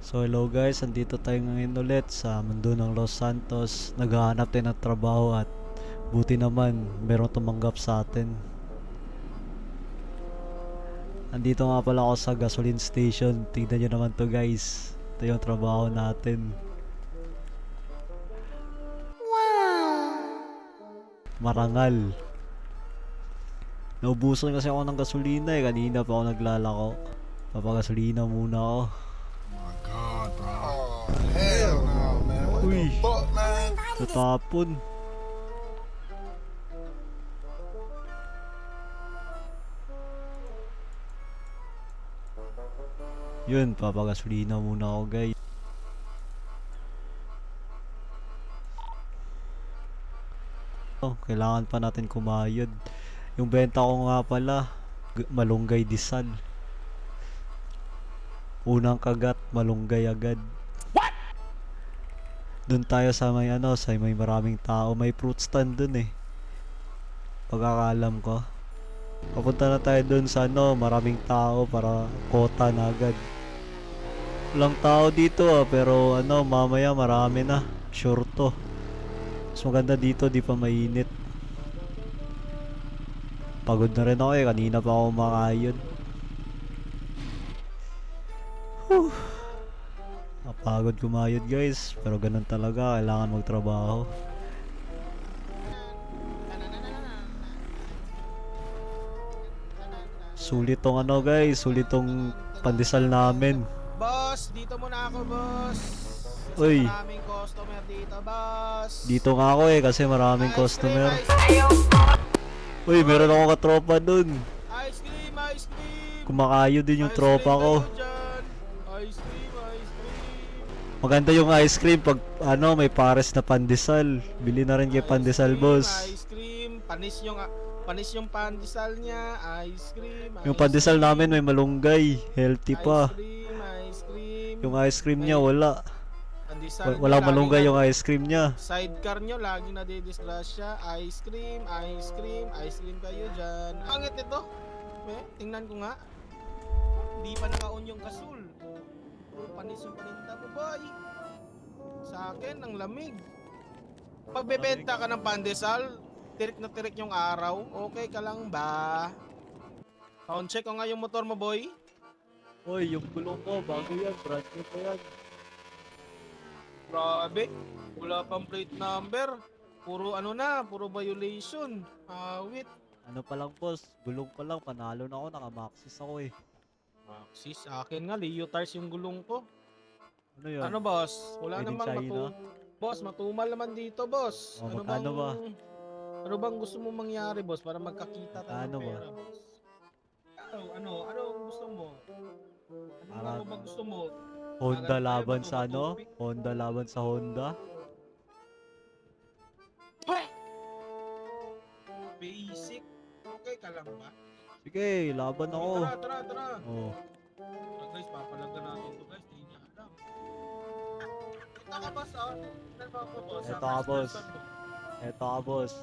So hello guys, andito tayo ngayon ulit sa mundo ng Los Santos. Naghahanap tayo ng trabaho at buti naman merong tumanggap sa atin. Andito nga pala ako sa gasoline station. Tignan nyo naman to guys. Ito yung trabaho natin. Marangal. Naubusan kasi ako ng gasolina eh. Kanina pa ako naglalako. Papagasolina muna ako. My God, bro. Oh, hell no, man. What Uy. the fuck, man? Tatapon. Yun, papagasolina muna ako guys. Kailangan pa natin kumayod. Yung benta ko nga pala, malunggay disal. Unang kagat, malunggay agad. What? Doon tayo sa may sa may maraming tao. May fruit stand dun eh. Pagkakalam ko. Papunta na tayo dun sa maraming tao para kota na agad. Walang tao dito pero mamaya marami na. Sure to. Mas maganda dito, di pa mainit. Pagod na rin ako eh, kanina pa ako makayod. Napagod kumayod guys, pero ganun talaga, kailangan magtrabaho. Sulit tong guys, sulit tong pandesal namin. Boss, dito muna ako, boss. Kasi Uy. maraming customer dito, boss. Dito nga ako eh, kasi maraming Ice customer. cream, Uy, meron ako katropa dun. ice cream, ice cream. Kumakayo din yung tropa ko. Ice cream, ice cream. Maganda yung ice cream pag may pares na pandesal. Bili na rin kay pandesal, boss. Ice cream, panis yung pandesal niya, ice cream. Yung pandesal namin may malunggay, healthy pa. Ice cream, ice cream. Yung ice cream niya wala. Pandesal Walang niyo, malunggay laging yung ice cream niya. sidecar nyo, lagi nadidisgrasya. Ice cream, ice cream, ice cream kayo dyan. Pangit ito. Tingnan ko nga. Hindi pa naka-on yung kasul. Panis yung paninda mo, boy. Sa akin, ang lamig. Pagbebenta ka ng pandesal, tirik na tirik yung araw, okay ka lang ba? Sound check ko nga yung motor mo, boy. Oy, yung gulong ko, bago yan, brand new pa yan. Grabe, wala pang plate number. Puro puro violation. Awit. Ano pa lang boss, gulong pa lang, panalo na ako, naka-maxis ako eh. Sis, akin nga, Leo Tires yung gulong ko. Ano yun? Ano, boss? Wala Made in namang China? Boss, matumal naman dito, boss. Oh, magkano ba? Ano bang gusto mo mangyari, boss, para magkakita tayo Magkano ng ba? pera, boss? Ano ang gusto mo? Parang- Ano ba gusto mo? Honda Tayo, laban sa magpapatupi. Honda laban sa Honda? Basic. Okay ka lang ba? Sige, laban ako. Tara. Oh, Tara, guys, papalagan natin to, guys. Hindi niya alam. Kita ka, boss, ah. Ano ba ako, boss? Eto ka, boss. Eto ka boss.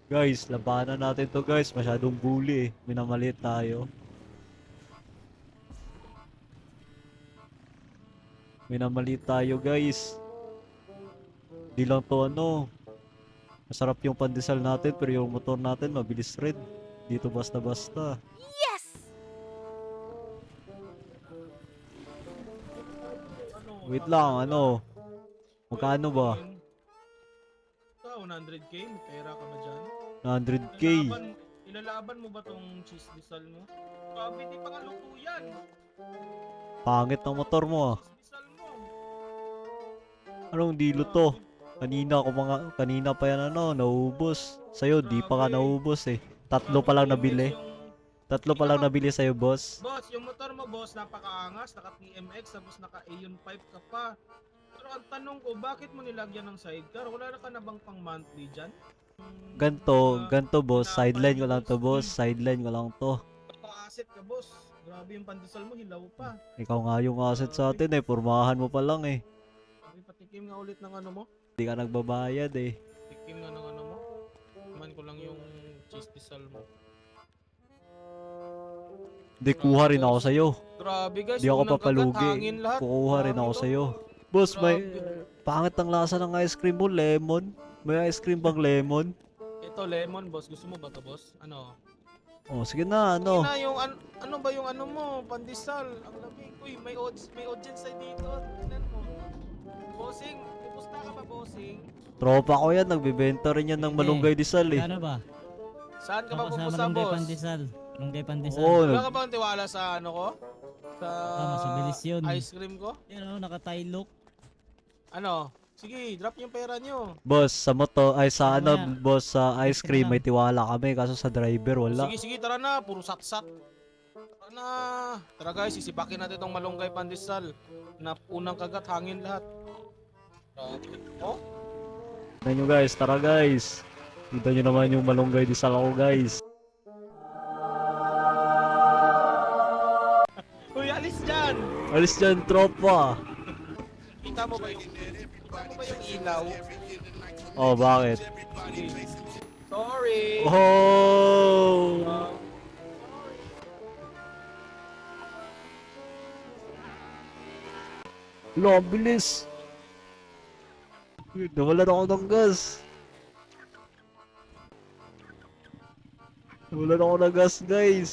Guys, labanan natin to guys, masyadong bully eh. Minamalit tayo. Minamalit tayo guys. Di lang to masarap yung pandesal natin pero yung motor natin mabilis rin. Dito basta-basta. Wait lang, magkano ba? 100k? May pera ka ba dyan? 100k. Ilalaban mo ba tong cheese disal mo? Grabe, di pa nga luto yan. Pangit ng motor mo ah. Cheese disal mo. Anong dilo to? Kanina pa yan naubos. Sa'yo, di pa ka naubos eh. Tatlo pa lang nabili. Tatlo pa lang nabili sa'yo, boss. Boss, yung motor mo, boss, napakaangas. Naka TMX, tapos naka Aeon 5 ka pa. Pero ang tanong ko, bakit mo nilagyan ng sidecar? Wala na ka na bang pang monthly dyan? Ganto boss. Sideline ko lang to, boss. Sideline ko lang to. Asset ka, boss. Grabe yung pandesal mo, hilaw pa. Ikaw nga yung asset sa atin eh. Pormahan mo pa lang eh. Sabi, patikim nga ulit ng ano mo. Di ka nagbabayad eh. Tikim nga ng ano mo. Timan ko lang yung cheese disal mo. Di, kuha rin ako sa'yo. Grabe guys, Di ako unang kagat, papalugi. hangin lahat. Kukuha rin ako Grabe to. sa'yo. Boss, may Grabe. pangit ang lasa ng ice cream mo, lemon. May ice cream bang lemon? Ito lemon boss, gusto mo ba to boss? Ano? Oh, sige na, Ano? ano? Yung ano ba yung ano mo? Pandesal. Ang lamig. Uy, may audience ay dito. Tingnan mo. Bossing, kumusta ka ba bossing? Tropa ko yan, nagbebenta rin yan ng Hindi. malunggay disal eh. Ano ba? Saan ka ba Ako sa pupunta Malunggay boss? Pandesal. Malunggay Pandesal. Oo, Wala ka bang tiwala sa ano ko? Sa Tama, sa bilis yun. ice cream ko? Yan o, naka-tie look. Ano? Sige, drop yung pera nyo. boss, sa moto, ay sa ano, Mamaya. boss, sa ice Sige cream, na. may tiwala kami, kaso sa driver, wala. Sige, sige, tara na. Puro sat-sat. Tara na. Tara guys, sisipakin natin itong malunggay pandesal. Na unang kagat, hangin lahat. Grabe. Oh? Tignan nyo guys, tara guys. Kita nyo naman yung malunggay disal ako guys. Uy, alis dyan! Alis dyan, tropa. Kita mo ba yung ilaw? Oh, bakit? Sige. Sorry. Oh! Lo, ang bilis. Nawalan ako ng gas. Nawalan ako ng gas, guys.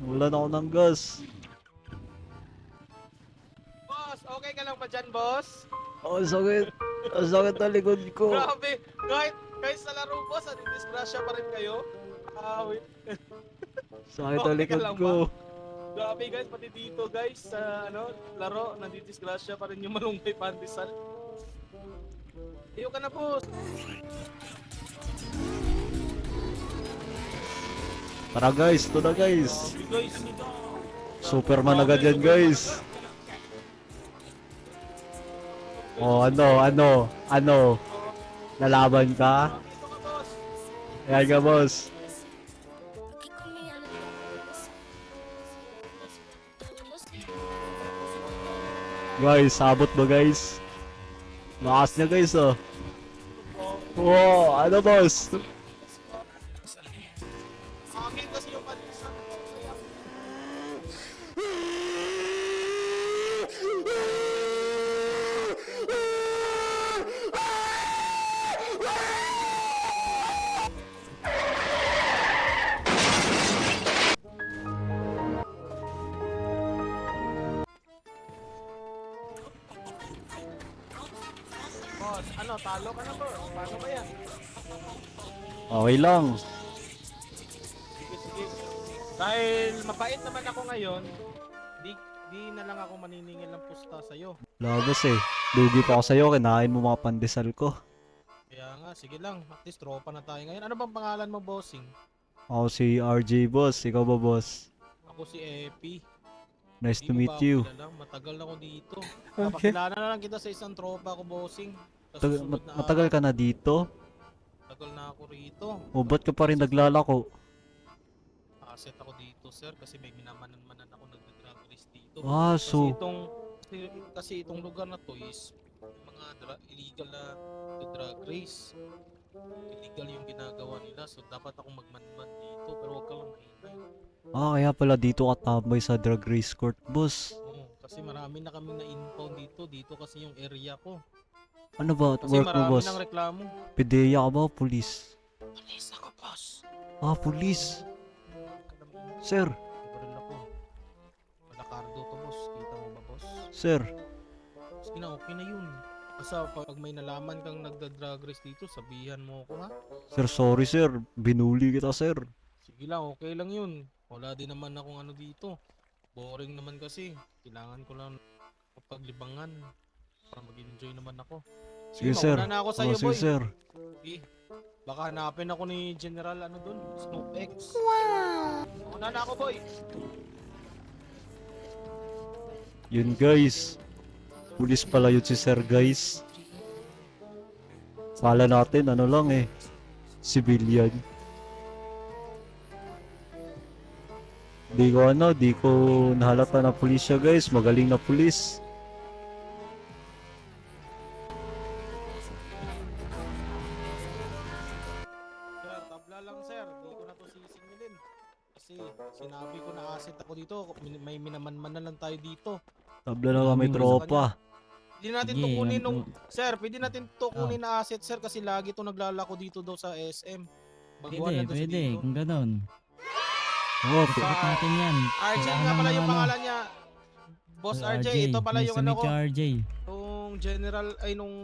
Nawalan ako ng gas. Boss, okay ka lang ba dyan, boss? Oh, ang sakit. Ang sakit na likod ko. Grabe. Kahit sa laro, boss, disgrasya pa rin kayo. Wait. Sakit na Okay ka likod lang ko. Grabe guys, pati dito guys, sa laro, nandidisgrasya pa rin yung malunggay pandesal. Iyo ka na, boss. Tara guys, ito na guys. Grabe guys. Superman agad yan guys. Oh, ano? Lalaban ka? Ito ka, boss. Ayan ka, boss. Guys, sabot ba guys? Lakas niya guys, oh. Wow, ano boss? Hangin kasi yung pandesal. Boss, ano, talo ka na, boss? Paano ba yan? Okay lang. Sige, sige. Dahil mabait naman ako ngayon, di na lang ako maniningil ng pusta sa'yo. Labas eh. Lugi pa ako sa'yo, kinain mo mga pandesal ko. Kaya nga, sige lang. At least tropa na tayo ngayon. Ano bang pangalan mo, bossing? Ako si RJ, boss. Ikaw ba, boss? Ako si Epi. Nice Di to mo meet ba ako you. kilala? Matagal na ako dito. Okay. Napakilala na lang kita sa isang tropa ko, bossing. Sa susunod na Matagal ka na dito? Matagal na ako rito. O ba't ka pa rin naglalako? Nakaset ako dito, sir, kasi may minamanan-manan ako nagda-drug race dito. Ah, Kasi so... itong lugar na to is mga illegal na drug race. Illegal yung ginagawa nila, so dapat akong magmanman dito, pero wag ka lang maingay. Ah, kaya pala dito ka tambay sa drug race court, boss. Oo, kasi marami na kaming na-impound dito kasi yung area ko. Ano ba at Kasi work mo, marami boss? nang reklamo. Pideya ka ba, pulis? Alis ako, boss. Ah, pulis. Sir, Baril ako. Malakardo to, boss. Kita mo ba, boss? sir. Sige na, okay na yun. Basta pag may nalaman kang nagda-drug race dito, sabihan mo ako, ha? Sir, sorry, sir. Binuli kita, sir. Sige lang, okay lang yun. Wala din naman akong ano dito. Boring naman kasi. Kailangan ko lang paglibangan para mag-enjoy naman ako. Sige, sir. mauna na ako sa'yo, Oh, sige, boy. sir. Sige. Baka hanapin ako ni General ano dun, Snoop X. Wow! Mauna na ako, boy. Yun, guys. Pulis pala yun si sir, guys. Kala natin, ano lang eh. Civilian. Di ko nahalata na pulis siya, guys. Magaling na pulis. Tabla lang sir, di ko na to sisingilin. Kasi sinabi ko na asset ako dito, may minamanman na lang tayo dito. Tabla na kami Sabi ko sa tropa. Hindi natin Sige, to kunin ganito. nung... Sir, pwede natin to kunin na asset sir kasi lagi to naglalako dito daw sa SM. Baguhan na daw siya Pwede, dito. kung ganon. Oh, Sagot natin yan. RJ Kailangan nga pala ng yung ano, pangalan niya. Boss RJ, ito pala Nice yung to ano meet ko. you, RJ. Yung general, ay nung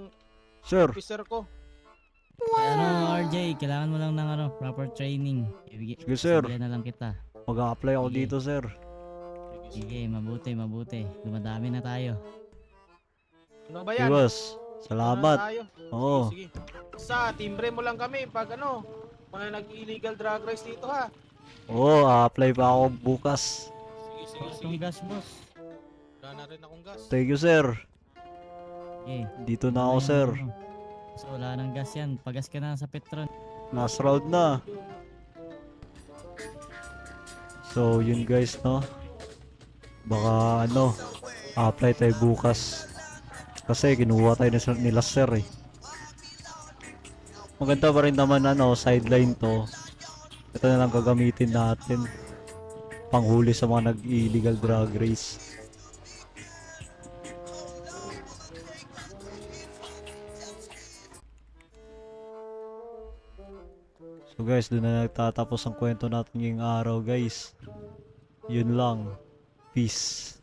sir. officer ko. Ano, RJ, kailangan mo lang ng ano, proper training. Sige, sir. Sabihan na lang kita. Mag-a-apply ako Sige. dito, sir. Sige, mabuti, mabuti. Dumadami na tayo. Ano ba Hey, yan? boss. Ano na Salamat. tayo? Oo. Sige, sige. Sa timbre mo lang kami pag ano, mga nag-illegal drug race dito ha. Oo, a-apply pa ako bukas. Sige, sige, Bakit sige. yung gas, boss? Wala na rin akong gas. Thank you, sir. Sige. Dito na Ano ako, yung sir. ano? So, wala nang gas yan. Pagas ka na sa Petron. Last round na. So, yun guys, no? Baka, ano, apply tayo bukas. Kasi, kinuha tayo nila, sir, eh. Maganda pa rin naman, ano, sideline to. Ito na lang gagamitin natin. Panghuli sa mga nag-illegal drug race. So guys, doon na nagtatapos ang kwento natin ngayong araw guys. Yun lang. Peace.